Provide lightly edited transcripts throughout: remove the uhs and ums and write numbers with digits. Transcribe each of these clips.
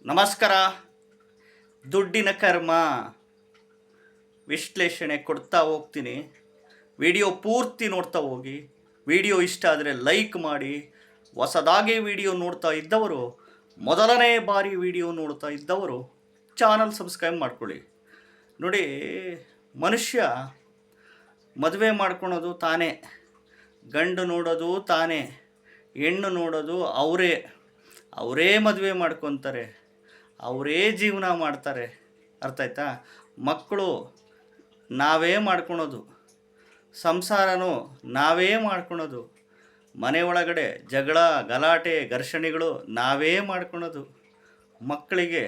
ನಮಸ್ಕಾರ. ದುಡ್ಡಿನ ಕರ್ಮ ವಿಶ್ಲೇಷಣೆ ಕೊಡ್ತಾ ಹೋಗ್ತೀನಿ. ವಿಡಿಯೋ ಪೂರ್ತಿ ನೋಡ್ತಾ ಹೋಗಿ. ವಿಡಿಯೋ ಇಷ್ಟ ಆದರೆ ಲೈಕ್ ಮಾಡಿ. ಹೊಸದಾಗಿ ವಿಡಿಯೋ ನೋಡ್ತಾ ಇದ್ದವರು, ಮೊದಲನೇ ಬಾರಿ ವಿಡಿಯೋ ನೋಡ್ತಾ ಇದ್ದವರು ಚಾನಲ್ ಸಬ್ಸ್ಕ್ರೈಬ್ ಮಾಡ್ಕೊಳ್ಳಿ. ನೋಡಿ, ಮನುಷ್ಯ ಮದುವೆ ಮಾಡ್ಕೊಳೋದು ತಾನೇ, ಗಂಡು ನೋಡೋದು ತಾನೇ, ಹೆಣ್ಣು ನೋಡೋದು ಅವರೇ ಮದುವೆ ಮಾಡ್ಕೊತಾರೆ, ಅವರೇ ಜೀವನ ಮಾಡ್ತಾರೆ. ಅರ್ಥ ಆಯ್ತಾ? ಮಕ್ಕಳು ನಾವೇ ಮಾಡ್ಕೊಳೋದು, ಸಂಸಾರನೂ ನಾವೇ ಮಾಡ್ಕೊಳೋದು, ಮನೆ ಒಳಗಡೆ ಜಗಳ ಗಲಾಟೆ ಘರ್ಷಣೆಗಳು ನಾವೇ ಮಾಡ್ಕೊಳೋದು. ಮಕ್ಕಳಿಗೆ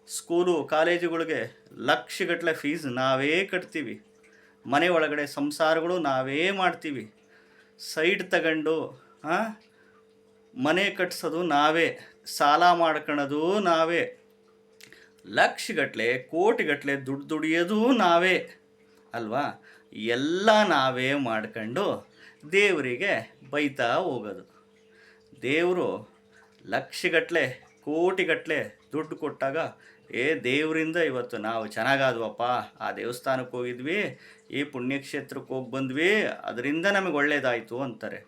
ಸ್ಕೂಲು ಕಾಲೇಜುಗಳಿಗೆ ಲಕ್ಷಗಟ್ಟಲೆ ಫೀಸ್ ನಾವೇ ಕಟ್ತೀವಿ. ಮನೆ ಒಳಗಡೆ ಸಂಸಾರಗಳು ನಾವೇ ಮಾಡ್ತೀವಿ. ಸೈಡ್ ತಗೊಂಡು ಮನೆ ಕಟ್ಸೋದು ನಾವೇ, ಸಾಲ ಮಾಡ್ಕೊಳೋದು ನಾವೇ, ಲಕ್ಷಗಟ್ಟಲೆ ಕೋಟಿಗಟ್ಟಲೆ ದುಡ್ಡು ದುಡಿಯೋದು ನಾವೇ ಅಲ್ವಾ? ಎಲ್ಲ ನಾವೇ ಮಾಡ್ಕೊಂಡು ದೇವರಿಗೆ ಬೈತಾ ಹೋಗೋದು. ದೇವರು ಲಕ್ಷಗಟ್ಟಲೆ ಕೋಟಿಗಟ್ಟಲೆ ದುಡ್ಡು ಕೊಟ್ಟಾಗ, ದೇವರಿಂದ ಇವತ್ತು ನಾವು ಚೆನ್ನಾಗಾದ್ವಪ್ಪ, ಆ ದೇವಸ್ಥಾನಕ್ಕೆ ಹೋಗಿದ್ವಿ, ಈ ಪುಣ್ಯಕ್ಷೇತ್ರಕ್ಕೆ ಹೋಗಿ ಬಂದ್ವಿ, ಅದರಿಂದ ನಮಗೆ ಒಳ್ಳೆಯದಾಯಿತು ಅಂತಾರೆ.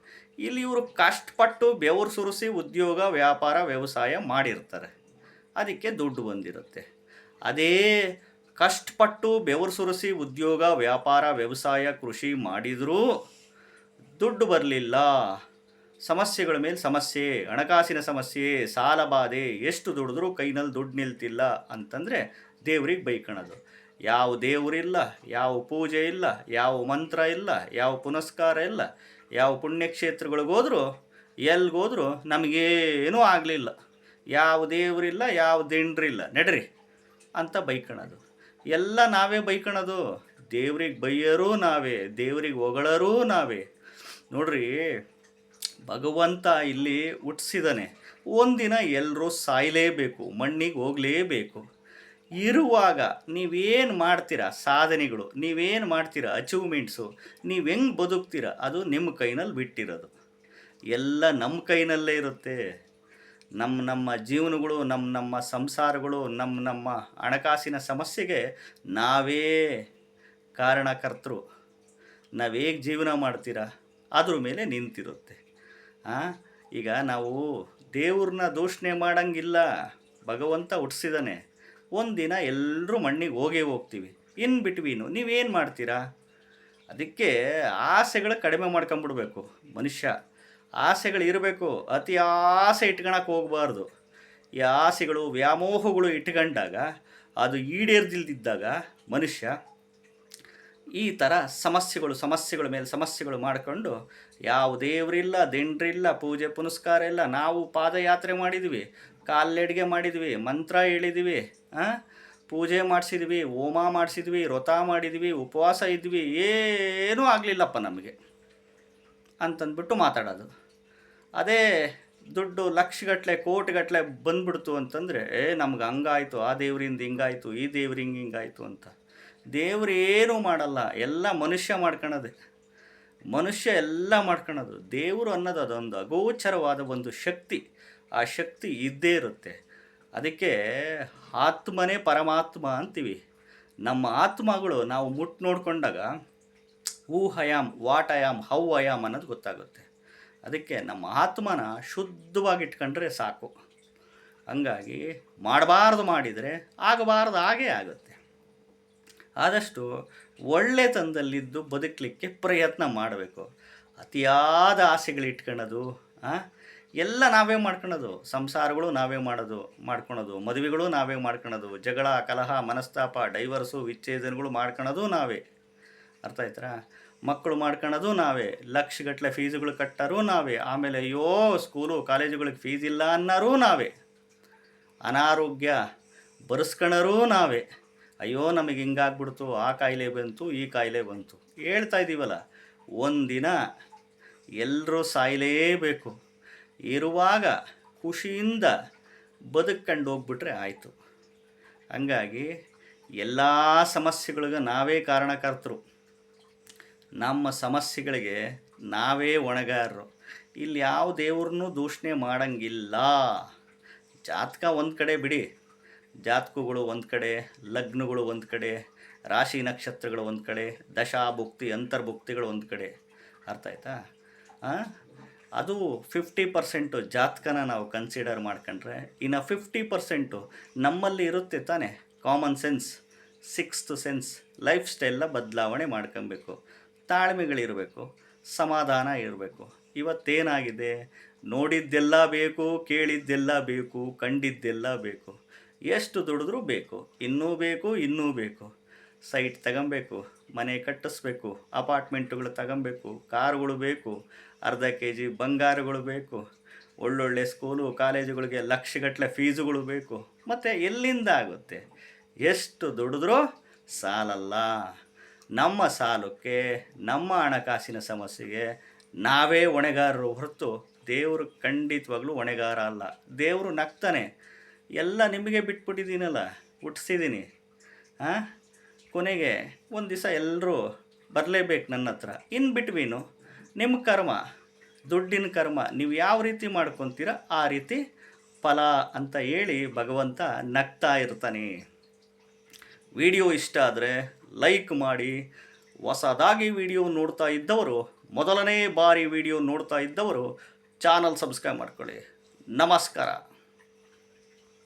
ಇಲ್ಲಿ ಇವರು ಕಷ್ಟಪಟ್ಟು ಬೆವರು ಸುರಿಸಿ ಉದ್ಯೋಗ ವ್ಯಾಪಾರ ವ್ಯವಸಾಯ ಮಾಡಿರ್ತಾರೆ, ಅದಕ್ಕೆ ದುಡ್ಡು ಬಂದಿರುತ್ತೆ. ಅದೇ ಕಷ್ಟಪಟ್ಟು ಬೆವರು ಸುರಿಸಿ ಉದ್ಯೋಗ ವ್ಯಾಪಾರ ವ್ಯವಸಾಯ ಕೃಷಿ ಮಾಡಿದರೂ ದುಡ್ಡು ಬರಲಿಲ್ಲ, ಸಮಸ್ಯೆಗಳ ಮೇಲೆ ಸಮಸ್ಯೆ, ಹಣಕಾಸಿನ ಸಮಸ್ಯೆ, ಸಾಲ ಬಾಧೆ, ಎಷ್ಟು ದುಡಿದ್ರೂ ಕೈನಲ್ಲಿ ದುಡ್ಡು ನಿಲ್ತಿಲ್ಲ ಅಂತಂದರೆ ದೇವ್ರಿಗೆ ಬೈಕಣೋದು. ಯಾವ ದೇವರಿಲ್ಲ, ಯಾವ ಪೂಜೆ ಇಲ್ಲ, ಯಾವ ಮಂತ್ರ ಇಲ್ಲ, ಯಾವ ಪುನಸ್ಕಾರ ಇಲ್ಲ, ಯಾವ ಪುಣ್ಯಕ್ಷೇತ್ರಗಳಿಗೋದ್ರೂ ಎಲ್ಲಿಗೋದ್ರೂ ನಮಗೇನೂ ಆಗಲಿಲ್ಲ, ಯಾವ ದೇವರಿಲ್ಲ, ಯಾವ ದಿಂಡ್ರಿಲ್ಲ, ನಡ್ರಿ ಅಂತ ಬೈಕಣೋದು. ಎಲ್ಲ ನಾವೇ ಬೈಕಣೋದು. ದೇವ್ರಿಗೆ ಬೈಯರೂ ನಾವೇ, ದೇವ್ರಿಗೆ ಹೊಗಳರೂ ನಾವೇ. ನೋಡ್ರಿ, ಭಗವಂತ ಇಲ್ಲಿ ಹುಟ್ಟಿಸಿದಾನೆ. ಒಂದಿನ ಎಲ್ಲರೂ ಸಾಯಲೇಬೇಕು, ಮಣ್ಣಿಗೆ ಹೋಗಲೇಬೇಕು. ಇರುವಾಗ ನೀವೇನು ಮಾಡ್ತೀರಾ, ಸಾಧನೆಗಳು ನೀವೇನು ಮಾಡ್ತೀರಾ, ಅಚೀವ್ಮೆಂಟ್ಸು ನೀವು ಹೆಂಗೆ ಬದುಕ್ತೀರಾ, ಅದು ನಿಮ್ಮ ಕೈನಲ್ಲಿ ಬಿಟ್ಟಿರೋದು. ಎಲ್ಲ ನಮ್ಮ ಕೈನಲ್ಲೇ ಇರುತ್ತೆ. ನಮ್ಮ ಜೀವನಗಳು, ನಮ್ಮ ಸಂಸಾರಗಳು, ನಮ್ಮ ಹಣಕಾಸಿನ ಸಮಸ್ಯೆಗೆ ನಾವೇ ಕಾರಣಕರ್ತರು. ನಾವು ಹೇಗೆ ಜೀವನ ಮಾಡ್ತೀರಾ ಅದ್ರ ಮೇಲೆ ನಿಂತಿರುತ್ತೆ. ಈಗ ನಾವು ದೇವ್ರನ್ನ ದೂಷಣೆ ಮಾಡೋಂಗಿಲ್ಲ. ಭಗವಂತ ಹುಟ್ಟಿಸಿದಾನೆ. ಒಂದಿನ ಎಲ್ಲರೂ ಮಣ್ಣಿಗೆ ಹೋಗ್ತೀವಿ. ಇನ್ ಬಿಟ್ವೀನು ನೀವೇನು ಮಾಡ್ತೀರಾ? ಅದಕ್ಕೆ ಆಸೆಗಳು ಕಡಿಮೆ ಮಾಡ್ಕೊಂಬಿಡ್ಬೇಕು. ಮನುಷ್ಯ ಆಸೆಗಳು ಇರಬೇಕು, ಅತಿ ಆಸೆ ಇಟ್ಕೊಳಕ್ಕೆ ಹೋಗಬಾರ್ದು. ಈ ಆಸೆಗಳು ವ್ಯಾಮೋಹಗಳು ಇಟ್ಕೊಂಡಾಗ, ಅದು ಈಡೇರ್ದಿಲ್ದಿದ್ದಾಗ ಮನುಷ್ಯ ಈ ಥರ ಸಮಸ್ಯೆಗಳ ಮೇಲೆ ಸಮಸ್ಯೆಗಳು ಮಾಡಿಕೊಂಡು, ಯಾವ ದೇವರಿಲ್ಲ, ದಿಂಡ್ರಿಲ್ಲ, ಪೂಜೆ ಪುನಸ್ಕಾರ ಇಲ್ಲ. ನಾವು ಪಾದಯಾತ್ರೆ ಮಾಡಿದ್ವಿ, ಕಾಲ್ನಡಿಗೆ ಮಾಡಿದ್ವಿ, ಮಂತ್ರ ಹೇಳಿದ್ವಿ, ಪೂಜೆ ಮಾಡಿಸಿದ್ವಿ, ಹೋಮ ಮಾಡಿಸಿದ್ವಿ, ವ್ರತ ಮಾಡಿದ್ವಿ, ಉಪವಾಸ ಇದ್ವಿ, ಏನೂ ಆಗಲಿಲ್ಲಪ್ಪ ನಮಗೆ ಅಂತಂದ್ಬಿಟ್ಟು ಮಾತಾಡೋದು. ಅದೇ ದುಡ್ಡು ಲಕ್ಷಗಟ್ಟಲೆ ಕೋಟಿಗಟ್ಟಲೆ ಬಂದ್ಬಿಡ್ತು ಅಂತಂದರೆ, ನಮ್ಗೆ ಹಂಗಾಯಿತು, ಆ ದೇವ್ರಿಂದ ಹಿಂಗಾಯಿತು, ಈ ದೇವ್ರಿಗೆ ಹಿಂಗಾಯಿತು ಅಂತ. ದೇವ್ರು ಏನೂ ಮಾಡಲ್ಲ, ಎಲ್ಲ ಮನುಷ್ಯ ಮಾಡ್ಕೊಳೋದೆ. ಮನುಷ್ಯ ಎಲ್ಲ ಮಾಡ್ಕೊಳೋದು. ದೇವರು ಅನ್ನೋದು ಅದೊಂದು ಅಗೋಚರವಾದ ಒಂದು ಶಕ್ತಿ. ಆ ಶಕ್ತಿ ಇದ್ದೇ ಇರುತ್ತೆ. ಅದಕ್ಕೆ ಆತ್ಮನೇ ಪರಮಾತ್ಮ ಅಂತೀವಿ. ನಮ್ಮ ಆತ್ಮಗಳು ನಾವು ನೋಡಿಕೊಂಡಾಗ who I am, what I am, how I am ಅನ್ನೋದು ಗೊತ್ತಾಗುತ್ತೆ. ಅದಕ್ಕೆ ನಮ್ಮ ಆತ್ಮನ ಶುದ್ಧವಾಗಿ ಇಟ್ಕೊಂಡ್ರೆ ಸಾಕು. ಹಂಗಾಗಿ ಮಾಡಬಾರ್ದು ಮಾಡಿದರೆ ಆಗಬಾರ್ದು ಆಗೇ ಆಗುತ್ತೆ. ಆದಷ್ಟು ಒಳ್ಳೆತನದಲ್ಲಿದ್ದು ಬದುಕಲಿಕ್ಕೆ ಪ್ರಯತ್ನ ಮಾಡಬೇಕು. ಅತಿಯಾದ ಆಸೆಗಳು ಇಟ್ಕೊಳ್ಳೋದು, ಎಲ್ಲ ನಾವೇ ಮಾಡ್ಕೊಳೋದು. ಸಂಸಾರಗಳು ನಾವೇ ಮಾಡ್ಕೊಳೋದು, ಮದುವೆಗಳು ನಾವೇ ಮಾಡ್ಕೊಳೋದು, ಜಗಳ ಕಲಹ ಮನಸ್ತಾಪ ಡೈವರ್ಸು ವಿಚ್ಛೇದನಗಳು ಮಾಡ್ಕೊಳೋದು ನಾವೇ. ಅರ್ಥ ಆಯ್ತಾ? ಮಕ್ಕಳು ಮಾಡ್ಕೊಳೋದು ನಾವೇ, ಲಕ್ಷಗಟ್ಟಲೆ ಫೀಸುಗಳು ಕಟ್ಟರೂ ನಾವೇ. ಆಮೇಲೆ ಅಯ್ಯೋ ಸ್ಕೂಲು ಕಾಲೇಜುಗಳಿಗೆ ಫೀಸ್ ಇಲ್ಲ ಅನ್ನೋರೂ ನಾವೇ. ಅನಾರೋಗ್ಯ ಬರೆಸ್ಕೊಳರೂ ನಾವೇ. ಅಯ್ಯೋ ನಮಗೆ ಹಿಂಗಾಗ್ಬಿಡ್ತು, ಆ ಕಾಯಿಲೆ ಬಂತು, ಈ ಕಾಯಿಲೆ ಬಂತು ಹೇಳ್ತಾ ಇದ್ದೀವಲ್ಲ. ಒಂದಿನ ಎಲ್ಲರೂ ಸಾಯಲೇಬೇಕು. ಇರುವಾಗ ಖುಷಿಯಿಂದ ಬದುಕೊಂಡು ಹೋಗ್ಬಿಟ್ರೆ ಆಯಿತು. ಹಂಗಾಗಿ ಎಲ್ಲ ಸಮಸ್ಯೆಗಳಿಗೂ ನಾವೇ ಕಾರಣಕರ್ತರು. ನಮ್ಮ ಸಮಸ್ಯೆಗಳಿಗೆ ನಾವೇ ಹೊಣೆಗಾರರು. ಇಲ್ಲಿ ಯಾವ ದೇವ್ರನ್ನೂ ದೂಷಣೆ ಮಾಡೋಂಗಿಲ್ಲ. ಜಾತಕ ಒಂದು ಕಡೆ ಬಿಡಿ, ಜಾತಕಗಳು ಒಂದು ಕಡೆ, ಲಗ್ನಗಳು ಒಂದು ಕಡೆ, ರಾಶಿ ನಕ್ಷತ್ರಗಳು ಒಂದು ಕಡೆ, ದಶಾಭುಕ್ತಿ ಅಂತರ್ಭುಕ್ತಿಗಳು ಒಂದು ಕಡೆ. ಅರ್ಥ ಆಯ್ತಾ? ಅದು 50% ಜಾತಕನ ನಾವು ಕನ್ಸಿಡರ್ ಮಾಡ್ಕೊಂಡ್ರೆ, ಇನ್ನು 50% ನಮ್ಮಲ್ಲಿ ಇರುತ್ತೆ ತಾನೇ common sense, sixth sense, life ಸ್ಟೈಲ್ನ ಬದಲಾವಣೆ ಮಾಡ್ಕೊಬೇಕು, ತಾಳ್ಮೆಗಳಿರಬೇಕು, ಸಮಾಧಾನ ಇರಬೇಕು. ಇವತ್ತೇನಾಗಿದೆ, ನೋಡಿದ್ದೆಲ್ಲ ಬೇಕು, ಕೇಳಿದ್ದೆಲ್ಲ ಬೇಕು, ಕಂಡಿದ್ದೆಲ್ಲ ಬೇಕು, ಎಷ್ಟು ದುಡಿದ್ರೂ ಬೇಕು, ಇನ್ನೂ ಬೇಕು, ಇನ್ನೂ ಬೇಕು. ಸೈಟ್ ತಗೊಬೇಕು, ಮನೆ ಕಟ್ಟಿಸ್ಬೇಕು, ಅಪಾರ್ಟ್ಮೆಂಟುಗಳು ತಗೊಬೇಕು, ಕಾರುಗಳು ಬೇಕು, ಅರ್ಧ kg ಬಂಗಾರಗಳು ಬೇಕು, ಒಳ್ಳೊಳ್ಳೆ ಸ್ಕೂಲು ಕಾಲೇಜುಗಳಿಗೆ ಲಕ್ಷಗಟ್ಟಲೆ ಫೀಸುಗಳು ಬೇಕು. ಮತ್ತು ಎಲ್ಲಿಂದ ಆಗುತ್ತೆ? ಎಷ್ಟು ದುಡಿದ್ರೂ ಸಾಲಲ್ಲ. ನಮ್ಮ ಸಾಲಕ್ಕೆ, ನಮ್ಮ ಹಣಕಾಸಿನ ಸಮಸ್ಯೆಗೆ ನಾವೇ ಹೊಣೆಗಾರರು ಹೊರತು ದೇವರು ಖಂಡಿತವಾಗ್ಲೂ ಹೊಣೆಗಾರ ಅಲ್ಲ. ದೇವರು ನಗ್ತಾನೆ, ಎಲ್ಲ ನಿಮಗೆ ಬಿಟ್ಬಿಟ್ಟಿದ್ದೀನಲ್ಲ, ಹುಟ್ಟಿಸಿದ್ದೀನಿ, ಕೊನೆಗೆ ಒಂದು ದಿವಸ ಎಲ್ಲರೂ ಬರಲೇಬೇಕು ನನ್ನ ಹತ್ರ. ಇನ್ ಬಿಟ್ವೀನು ನಿಮ್ಮ ಕರ್ಮ, ದುಡ್ಡಿನ ಕರ್ಮ, ನೀವು ಯಾವ ರೀತಿ ಮಾಡ್ಕೊತೀರ ಆ ರೀತಿ ಫಲ ಅಂತ ಹೇಳಿ ಭಗವಂತ ನಗ್ತಾ ಇರ್ತಾನೆ. ವಿಡಿಯೋ ಇಷ್ಟ ಆದರೆ ಲೈಕ್ ಮಾಡಿ. ಹೊಸದಾಗಿ ವಿಡಿಯೋ ನೋಡ್ತಾ ಇದ್ದವರು, ಮೊದಲನೇ ಬಾರಿ ವಿಡಿಯೋ ನೋಡ್ತಾ ಇದ್ದವರು ಚಾನಲ್ ಸಬ್ಸ್ಕ್ರೈಬ್ ಮಾಡ್ಕೊಳ್ಳಿ. ನಮಸ್ಕಾರ.